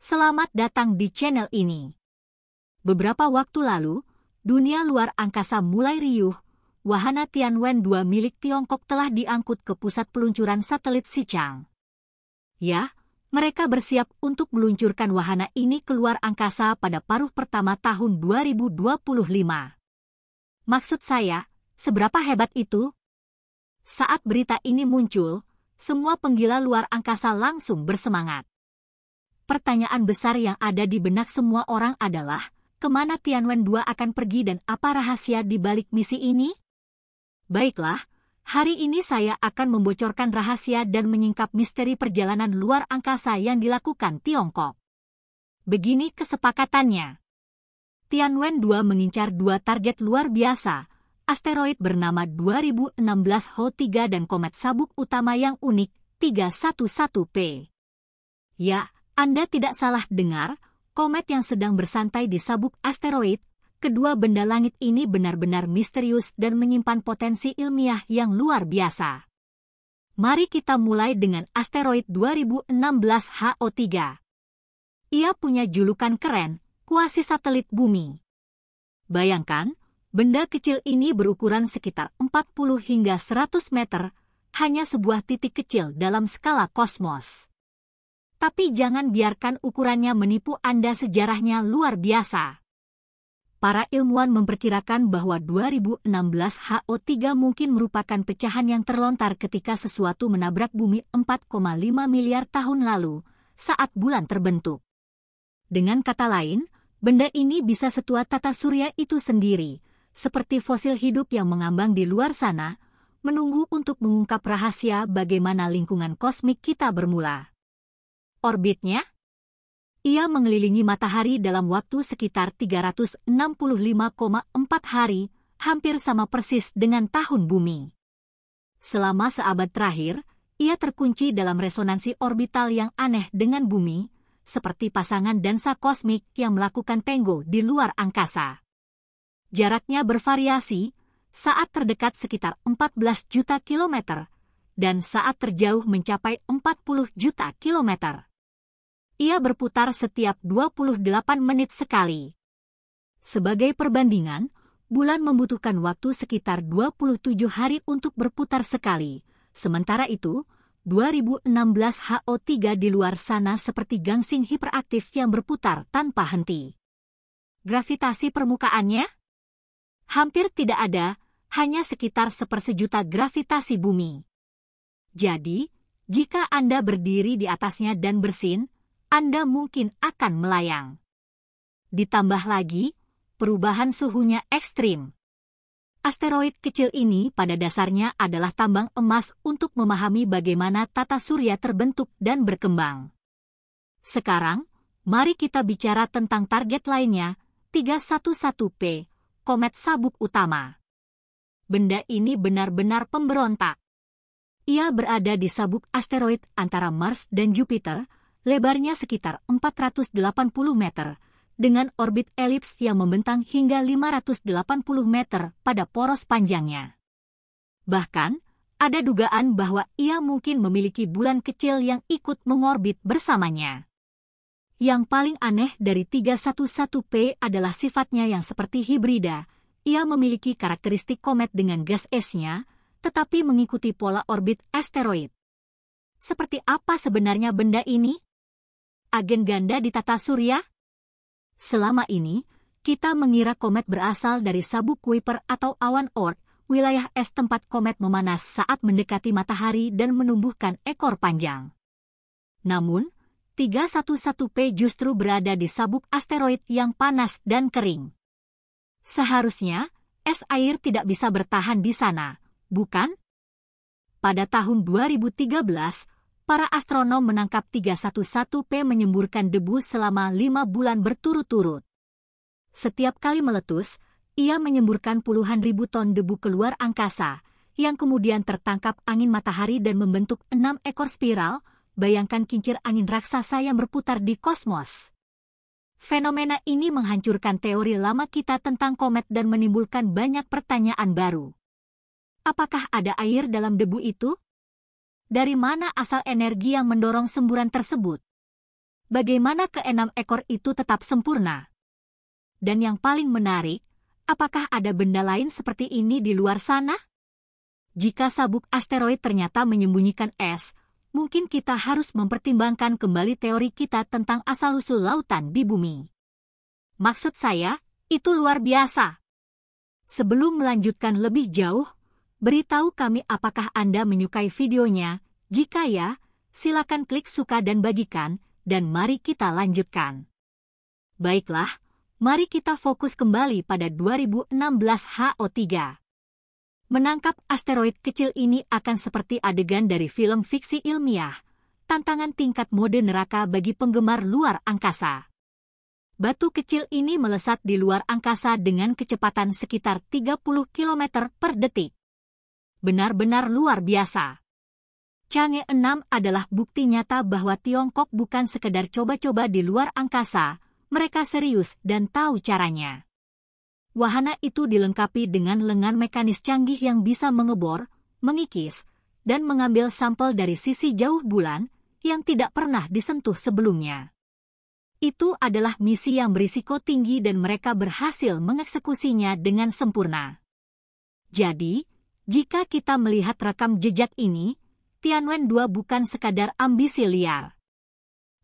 Selamat datang di channel ini. Beberapa waktu lalu, dunia luar angkasa mulai riuh. Wahana Tianwen-2 milik Tiongkok telah diangkut ke pusat peluncuran satelit Xichang. Ya, mereka bersiap untuk meluncurkan wahana ini keluar angkasa pada paruh pertama tahun 2025. Maksud saya, seberapa hebat itu? Saat berita ini muncul, semua penggila luar angkasa langsung bersemangat. Pertanyaan besar yang ada di benak semua orang adalah, kemana Tianwen-2 akan pergi dan apa rahasia di balik misi ini? Baiklah, hari ini saya akan membocorkan rahasia dan menyingkap misteri perjalanan luar angkasa yang dilakukan Tiongkok. Begini kesepakatannya. Tianwen-2 mengincar dua target luar biasa, asteroid bernama 2016 Ho3 dan komet sabuk utama yang unik 311P. Ya, Anda tidak salah dengar, komet yang sedang bersantai di sabuk asteroid. Kedua benda langit ini benar-benar misterius dan menyimpan potensi ilmiah yang luar biasa. Mari kita mulai dengan asteroid 2016 Ho3. Ia punya julukan keren, kuasi satelit bumi. Bayangkan, benda kecil ini berukuran sekitar 40 hingga 100 meter, hanya sebuah titik kecil dalam skala kosmos. Tapi jangan biarkan ukurannya menipu Anda, sejarahnya luar biasa. Para ilmuwan memperkirakan bahwa 2016 Ho3 mungkin merupakan pecahan yang terlontar ketika sesuatu menabrak bumi 4,5 miliar tahun lalu, saat bulan terbentuk. Dengan kata lain, benda ini bisa setua tata surya itu sendiri, seperti fosil hidup yang mengambang di luar sana, menunggu untuk mengungkap rahasia bagaimana lingkungan kosmik kita bermula. Orbitnya? Ia mengelilingi matahari dalam waktu sekitar 365,4 hari, hampir sama persis dengan tahun bumi. Selama seabad terakhir, ia terkunci dalam resonansi orbital yang aneh dengan bumi, seperti pasangan dansa kosmik yang melakukan tango di luar angkasa. Jaraknya bervariasi, saat terdekat sekitar 14 juta kilometer, dan saat terjauh mencapai 40 juta kilometer. Ia berputar setiap 28 menit sekali. Sebagai perbandingan, bulan membutuhkan waktu sekitar 27 hari untuk berputar sekali. Sementara itu, 2016 Ho3 di luar sana seperti gangsing hiperaktif yang berputar tanpa henti. Gravitasi permukaannya? Hampir tidak ada, hanya sekitar sepersejuta gravitasi bumi. Jadi, jika Anda berdiri di atasnya dan bersin, Anda mungkin akan melayang. Ditambah lagi, perubahan suhunya ekstrim. Asteroid kecil ini pada dasarnya adalah tambang emas untuk memahami bagaimana tata surya terbentuk dan berkembang. Sekarang, mari kita bicara tentang target lainnya, 311P, komet sabuk utama. Benda ini benar-benar pemberontak. Ia berada di sabuk asteroid antara Mars dan Jupiter, lebarnya sekitar 480 meter, dengan orbit elips yang membentang hingga 580 meter pada poros panjangnya. Bahkan, ada dugaan bahwa ia mungkin memiliki bulan kecil yang ikut mengorbit bersamanya. Yang paling aneh dari 311P adalah sifatnya yang seperti hibrida. Ia memiliki karakteristik komet dengan gas esnya, tetapi mengikuti pola orbit asteroid. Seperti apa sebenarnya benda ini? Agen ganda di tata surya? Selama ini, kita mengira komet berasal dari sabuk Kuiper atau awan Oort, wilayah es tempat komet memanas saat mendekati matahari dan menumbuhkan ekor panjang. Namun, 311P justru berada di sabuk asteroid yang panas dan kering. Seharusnya, es air tidak bisa bertahan di sana, bukan? Pada tahun 2013, para astronom menangkap 311P menyemburkan debu selama 5 bulan berturut-turut. Setiap kali meletus, ia menyemburkan puluhan ribu ton debu keluar angkasa, yang kemudian tertangkap angin matahari dan membentuk 6 ekor spiral. Bayangkan kincir angin raksasa yang berputar di kosmos. Fenomena ini menghancurkan teori lama kita tentang komet dan menimbulkan banyak pertanyaan baru. Apakah ada air dalam debu itu? Dari mana asal energi yang mendorong semburan tersebut? bagaimana keenam ekor itu tetap sempurna? Dan yang paling menarik, apakah ada benda lain seperti ini di luar sana? Jika sabuk asteroid ternyata menyembunyikan es, mungkin kita harus mempertimbangkan kembali teori kita tentang asal-usul lautan di bumi. Maksud saya, itu luar biasa. Sebelum melanjutkan lebih jauh, beritahu kami apakah Anda menyukai videonya. Jika ya, silakan klik suka dan bagikan, dan mari kita lanjutkan. Baiklah, mari kita fokus kembali pada 2016 HO3. Menangkap asteroid kecil ini akan seperti adegan dari film fiksi ilmiah, tantangan tingkat mode neraka bagi penggemar luar angkasa. Batu kecil ini melesat di luar angkasa dengan kecepatan sekitar 30 km per detik. Benar-benar luar biasa. Chang'e 6 adalah bukti nyata bahwa Tiongkok bukan sekedar coba-coba di luar angkasa, mereka serius dan tahu caranya. Wahana itu dilengkapi dengan lengan mekanis canggih yang bisa mengebor, mengikis, dan mengambil sampel dari sisi jauh bulan yang tidak pernah disentuh sebelumnya. Itu adalah misi yang berisiko tinggi dan mereka berhasil mengeksekusinya dengan sempurna. Jadi, jika kita melihat rekam jejak ini, Tianwen 2 bukan sekadar ambisi liar.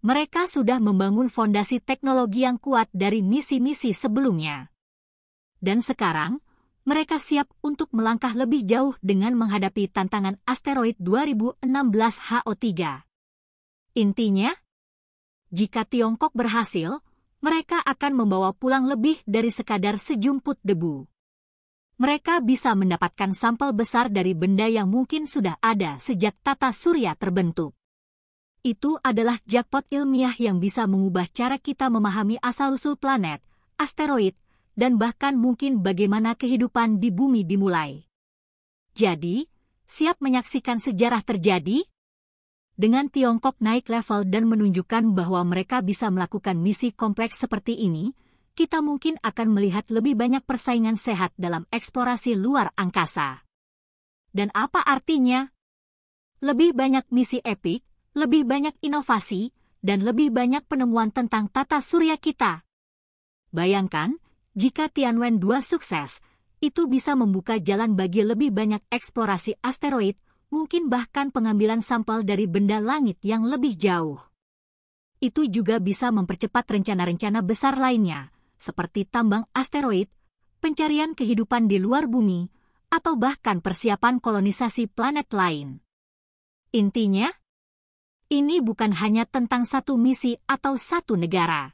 Mereka sudah membangun fondasi teknologi yang kuat dari misi-misi sebelumnya. Dan sekarang, mereka siap untuk melangkah lebih jauh dengan menghadapi tantangan asteroid 2016 HO3. Intinya, jika Tiongkok berhasil, mereka akan membawa pulang lebih dari sekadar sejumput debu. Mereka bisa mendapatkan sampel besar dari benda yang mungkin sudah ada sejak tata surya terbentuk. Itu adalah jackpot ilmiah yang bisa mengubah cara kita memahami asal-usul planet, asteroid, dan bahkan mungkin bagaimana kehidupan di bumi dimulai. Jadi, siap menyaksikan sejarah terjadi? Dengan Tiongkok naik level dan menunjukkan bahwa mereka bisa melakukan misi kompleks seperti ini, kita mungkin akan melihat lebih banyak persaingan sehat dalam eksplorasi luar angkasa. Dan apa artinya? Lebih banyak misi epik, lebih banyak inovasi, dan lebih banyak penemuan tentang tata surya kita. Bayangkan, jika Tianwen 2 sukses, itu bisa membuka jalan bagi lebih banyak eksplorasi asteroid, mungkin bahkan pengambilan sampel dari benda langit yang lebih jauh. Itu juga bisa mempercepat rencana-rencana besar lainnya, seperti tambang asteroid, pencarian kehidupan di luar bumi, atau bahkan persiapan kolonisasi planet lain. Intinya, ini bukan hanya tentang satu misi atau satu negara.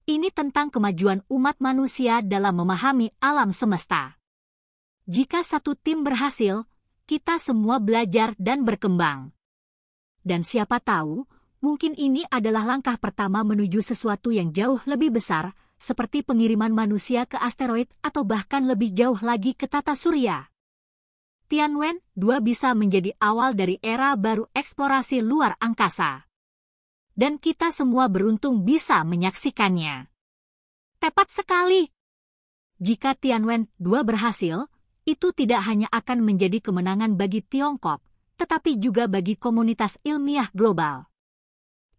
Ini tentang kemajuan umat manusia dalam memahami alam semesta. Jika satu tim berhasil, kita semua belajar dan berkembang. Dan siapa tahu, mungkin ini adalah langkah pertama menuju sesuatu yang jauh lebih besar, seperti pengiriman manusia ke asteroid atau bahkan lebih jauh lagi ke tata surya. Tianwen 2 bisa menjadi awal dari era baru eksplorasi luar angkasa. Dan kita semua beruntung bisa menyaksikannya. Tepat sekali. Jika Tianwen 2 berhasil, itu tidak hanya akan menjadi kemenangan bagi Tiongkok, tetapi juga bagi komunitas ilmiah global.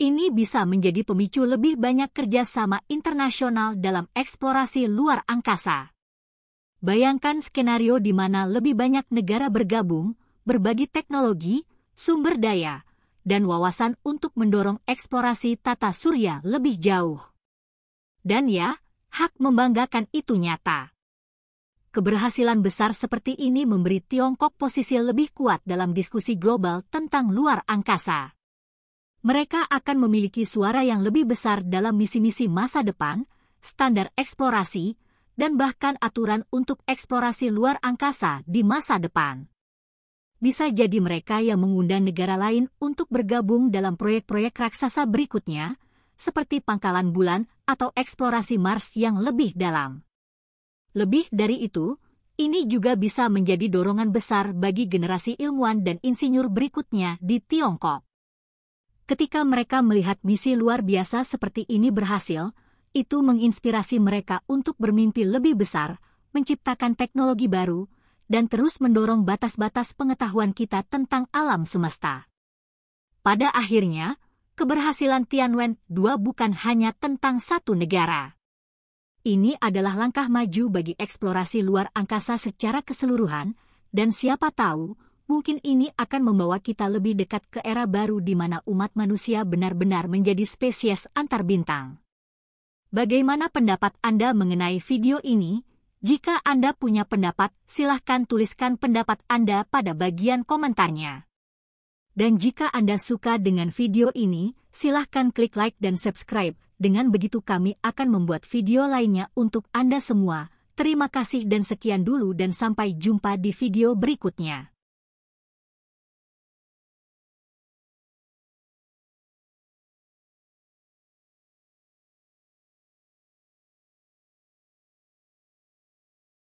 Ini bisa menjadi pemicu lebih banyak kerjasama internasional dalam eksplorasi luar angkasa. Bayangkan skenario di mana lebih banyak negara bergabung, berbagi teknologi, sumber daya, dan wawasan untuk mendorong eksplorasi tata surya lebih jauh. Dan ya, hak membanggakan itu nyata. Keberhasilan besar seperti ini memberi Tiongkok posisi lebih kuat dalam diskusi global tentang luar angkasa. Mereka akan memiliki suara yang lebih besar dalam misi-misi masa depan, standar eksplorasi, dan bahkan aturan untuk eksplorasi luar angkasa di masa depan. Bisa jadi mereka yang mengundang negara lain untuk bergabung dalam proyek-proyek raksasa berikutnya, seperti pangkalan bulan atau eksplorasi Mars yang lebih dalam. Lebih dari itu, ini juga bisa menjadi dorongan besar bagi generasi ilmuwan dan insinyur berikutnya di Tiongkok. Ketika mereka melihat misi luar biasa seperti ini berhasil, itu menginspirasi mereka untuk bermimpi lebih besar, menciptakan teknologi baru, dan terus mendorong batas-batas pengetahuan kita tentang alam semesta. Pada akhirnya, keberhasilan Tianwen-2 bukan hanya tentang satu negara. Ini adalah langkah maju bagi eksplorasi luar angkasa secara keseluruhan, dan siapa tahu, mungkin ini akan membawa kita lebih dekat ke era baru di mana umat manusia benar-benar menjadi spesies antar bintang. Bagaimana pendapat Anda mengenai video ini? Jika Anda punya pendapat, silahkan tuliskan pendapat Anda pada bagian komentarnya. Dan jika Anda suka dengan video ini, silahkan klik like dan subscribe. Dengan begitu kami akan membuat video lainnya untuk Anda semua. Terima kasih dan sekian dulu dan sampai jumpa di video berikutnya.